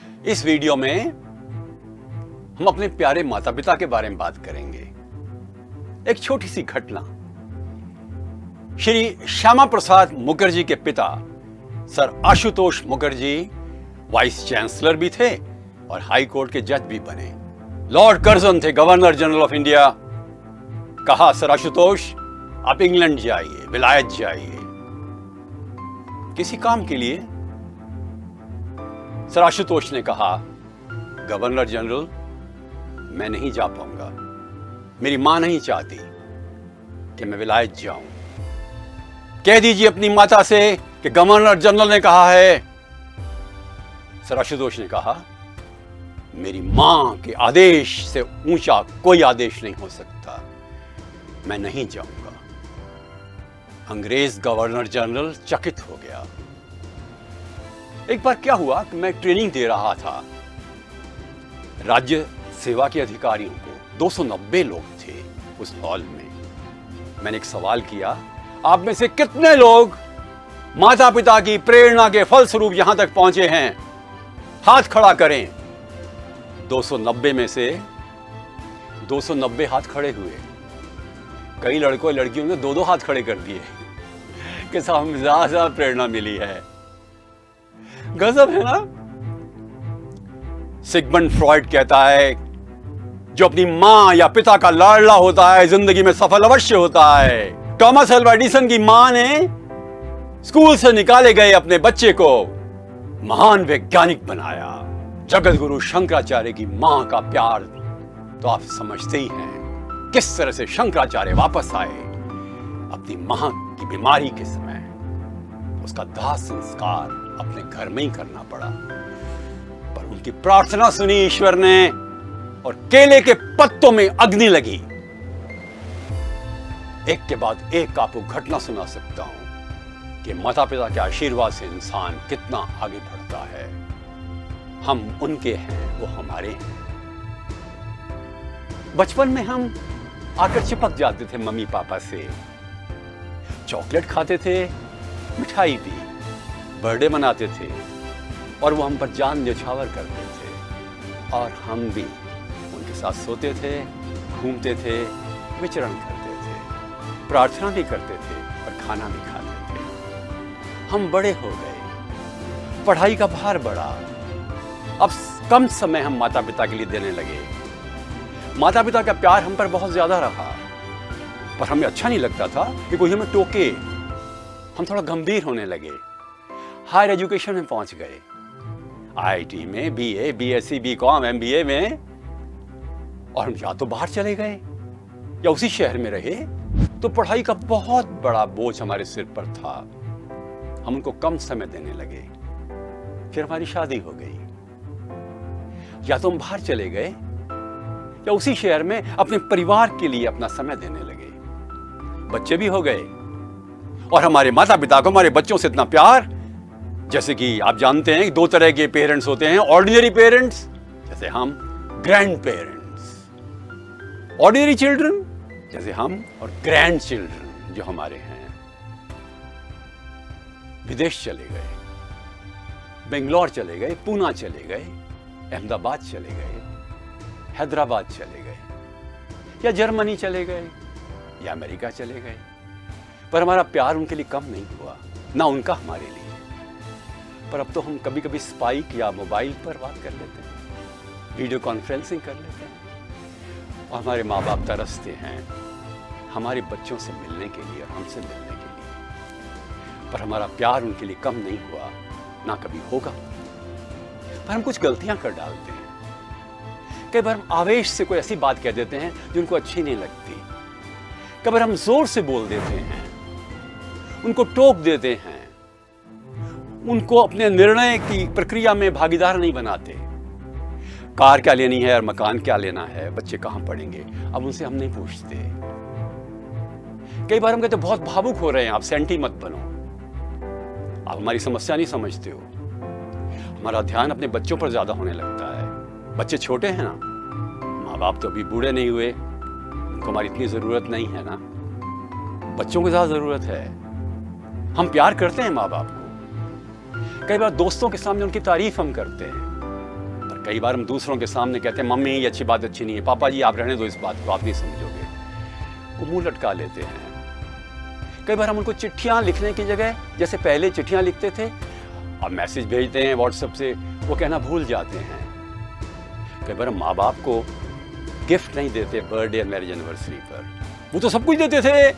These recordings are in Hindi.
इस वीडियो में हम अपने प्यारे माता पिता के बारे में बात करेंगे। एक छोटी सी घटना। श्री श्यामा प्रसाद मुखर्जी के पिता sir Ashutosh Mukherjee vice chancellor भी थे और हाई कोर्ट के जज भी बने। लॉर्ड कर्जन थे गवर्नर जनरल ऑफ इंडिया। कहा, सर आशुतोष आप इंग्लैंड जाइए, विलायत जाइए किसी काम के लिए। सर आशुतोष ने कहा, गवर्नर जनरल मैं नहीं जा पाऊंगा, मेरी मां नहीं चाहती कि मैं विलायत जाऊं। कह दीजिए अपनी माता से कि गवर्नर जनरल ने कहा है। सर आशुतोष ने कहा, मेरी मां के आदेश से ऊंचा कोई आदेश नहीं हो सकता, मैं नहीं जाऊंगा। अंग्रेज गवर्नर जनरल चकित हो गया। एक बार क्या हुआ कि मैं ट्रेनिंग दे रहा था राज्य सेवा के अधिकारियों को। 290 लोग थे उस हॉल में। मैंने एक सवाल किया, आप में से कितने लोग माता पिता की प्रेरणा के फलस्वरूप यहां तक पहुंचे हैं? हाथ खड़ा करें। 290 में से 290 हाथ खड़े हुए। कई लड़कों लड़कियों ने 2-2 हाथ खड़े कर दिए कि साहब ज्यादा प्रेरणा मिली है। गजब है ना। सिगमंड फ्रॉइड कहता है, जो अपनी मां या पिता का लाडला होता है जिंदगी में सफल अवश्य होता है। थॉमस अल्वा एडिसन की मां ने स्कूल से निकाले गए अपने बच्चे को महान वैज्ञानिक बनाया। जगत गुरु शंकराचार्य की मां का प्यार तो आप समझते ही हैं। किस तरह से शंकराचार्य वापस आए अपनी मां की बीमारी के समय। उसका दाह संस्कार अपने घर में ही करना पड़ा, पर उनकी प्रार्थना सुनी ईश्वर ने और केले के पत्तों में अग्नि लगी। एक के बाद एक आपको घटना सुना सकता हूं कि माता पिता के आशीर्वाद से इंसान कितना आगे बढ़ता है। हम उनके हैं, वो हमारे हैं। बचपन में हम आकर चिपक जाते थे मम्मी पापा से, चॉकलेट खाते थे, मिठाई भी, बर्थडे मनाते थे और वो हम पर जान न्यौछावर करते थे। और हम भी उनके साथ सोते थे, घूमते थे, विचरण करते थे, प्रार्थना भी करते थे और खाना भी खाते थे। हम बड़े हो गए, पढ़ाई का भार बढ़ा। अब कम समय हम माता पिता के लिए देने लगे। माता पिता का प्यार हम पर बहुत ज्यादा रहा, पर हमें अच्छा नहीं लगता था कि कोई हमें टोके। हम थोड़ा गंभीर होने लगे, हायर एजुकेशन में पहुंच गए, आईआईटी में, बीए, बीएससी, बीकॉम, एमबीए में, और हम या तो बाहर चले गए या उसी शहर में रहे। तो पढ़ाई का बहुत बड़ा बोझ हमारे सिर पर था। हम उनको कम समय देने लगे। फिर हमारी शादी हो गई। या तो हम बाहर चले गए या उसी शहर में अपने परिवार के लिए अपना समय देने लगे। बच्चे भी हो गए और हमारे माता पिता को हमारे बच्चों से इतना प्यार। जैसे कि आप जानते हैं 2 तरह के पेरेंट्स होते हैं, ऑर्डिनरी पेरेंट्स जैसे हम, ग्रैंड पेरेंट्स। ऑर्डिनरी चिल्ड्रन जैसे हम, और ग्रैंड चिल्ड्रन जो हमारे हैं। विदेश चले गए, बेंगलोर चले गए, पूना चले गए, अहमदाबाद चले गए, हैदराबाद चले गए, या जर्मनी चले गए, या अमेरिका चले गए। पर हमारा प्यार उनके लिए कम नहीं हुआ, ना उनका हमारे लिए। पर अब तो हम कभी कभी स्पाइक या मोबाइल पर बात कर लेते हैं, वीडियो कॉन्फ्रेंसिंग कर लेते हैं, और हमारे माँ बाप तरसते हैं हमारे बच्चों से मिलने के लिए और हमसे मिलने के लिए। पर हमारा प्यार उनके लिए कम नहीं हुआ, ना कभी होगा। पर हम कुछ गलतियां कर डालते हैं। कई बार हम आवेश से कोई ऐसी बात कह देते हैं जो उनको अच्छी नहीं लगती। कई बार हम जोर से बोल देते हैं, उनको टोक देते हैं, उनको अपने निर्णय की प्रक्रिया में भागीदार नहीं बनाते। कार क्या लेनी है और मकान क्या लेना है, बच्चे कहां पढ़ेंगे, अब उनसे हम नहीं पूछते। कई बार हम कहते बहुत भावुक हो रहे हैं, आप सेंटी मत बनो, आप हमारी समस्या नहीं समझते हो। हमारा ध्यान अपने बच्चों पर ज्यादा होने लगता है। बच्चे छोटे हैं ना, माँ बाप तो अभी बूढ़े नहीं हुए, उनको हमारी इतनी जरूरत नहीं है ना। बच्चों को ज्यादा जरूरत है। हम प्यार करते हैं माँ बाप को। कई बार दोस्तों के सामने उनकी तारीफ हम करते हैं, कई बार हम दूसरों के सामने कहते हैं मम्मी ये अच्छी बात अच्छी नहीं है, पापा जी आप रहने दो इस बात को, आप नहीं समझोगे, वो मुंह लटका लेते हैं। कई बार हम उनको चिट्ठियां लिखने की जगह, जैसे पहले चिट्ठियां लिखते थे, अब मैसेज भेजते हैं व्हाट्सएप से, वो कहना भूल जाते हैं। कई बार हम माँ बाप को गिफ्ट नहीं देते बर्थडे और मैरिज एनिवर्सरी पर, वो तो सब कुछ देते थे,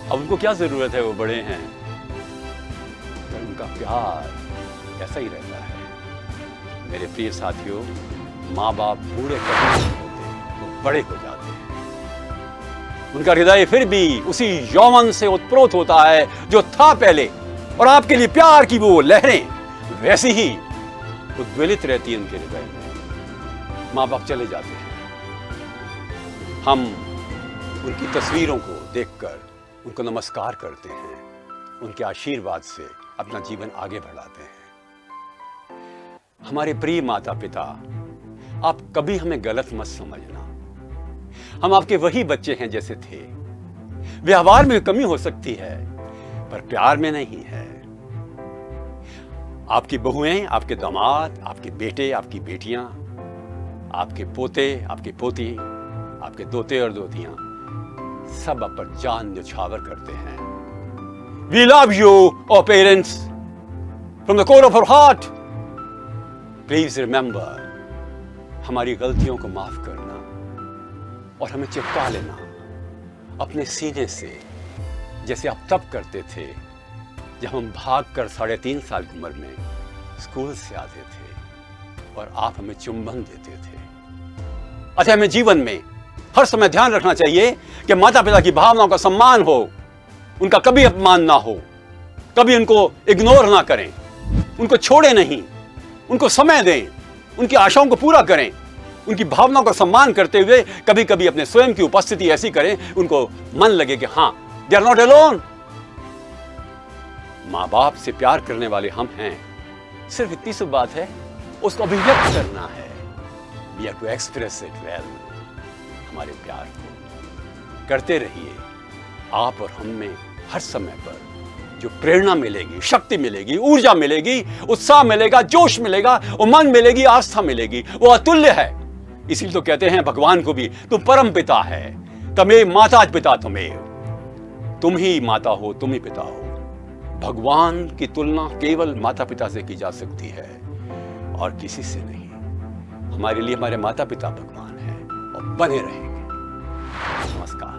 अब उनको क्या जरूरत है, वो बड़े हैं। तो उनका प्यार ऐसा ही रहता है। मेरे प्रिय साथियों, माँ बाप बूढ़े कभी नहीं होते, वो बड़े हो जाते हैं। उनका हृदय फिर भी उसी यौवन से उत्प्रोत होता है जो था पहले, और आपके लिए प्यार की वो लहरें वैसी ही उद्वेलित रहती हैं उनके हृदय में। माँ बाप चले जाते हैं, हम उनकी तस्वीरों को देखकर उनको नमस्कार करते हैं, उनके आशीर्वाद से अपना जीवन आगे बढ़ाते हैं। हमारे प्रिय माता पिता, आप कभी हमें गलत मत समझना, हम आपके वही बच्चे हैं जैसे थे। व्यवहार में कमी हो सकती है पर प्यार में नहीं है। आपकी बहुएं, आपके दामाद, आपके बेटे, आपकी बेटियां, आपके पोते, आपकी पोती, आपके दोते और दोतियां, सब आप पर जान न्यौछावर करते हैं। We love you, our parents, from the core of our heart. Please remember, हमारी गलतियों को माफ करना और हमें चिपका लेना अपने सीने से, जैसे आप तब करते थे जब हम भागकर 3.5 साल की उम्र में स्कूल से आते थे और आप हमें चुंबन देते थे। अच्छा, हमें जीवन में हर समय ध्यान रखना चाहिए कि माता पिता की भावनाओं का सम्मान हो, उनका कभी अपमान ना हो, कभी उनको इग्नोर ना करें, उनको छोड़े नहीं, उनको समय दें, उनकी आशाओं को पूरा करें, उनकी भावनाओं का सम्मान करते हुए कभी कभी अपने स्वयं की उपस्थिति ऐसी करें उनको मन लगे कि हाँ, दे आर नॉट अलोन। माँ बाप से प्यार करने वाले हम हैं, सिर्फ इतनी सी बात है, उसको अभिव्यक्त करना है। We have to express it well। हमारे प्यार को करते रहिए। आप और हम में हर समय पर जो प्रेरणा मिलेगी, शक्ति मिलेगी, ऊर्जा मिलेगी, उत्साह मिलेगा, जोश मिलेगा, उमंग मिलेगी, आस्था मिलेगी, वो अतुल्य है। इसीलिए तो कहते हैं भगवान को भी, तुम परम पिता है, तमेव माता पिता तुमेव, तुम ही माता हो, तुम ही पिता हो। भगवान की तुलना केवल माता पिता से की जा सकती है और किसी से नहीं। हमारे लिए हमारे माता पिता भगवान हैं और बने रहेंगे। नमस्कार।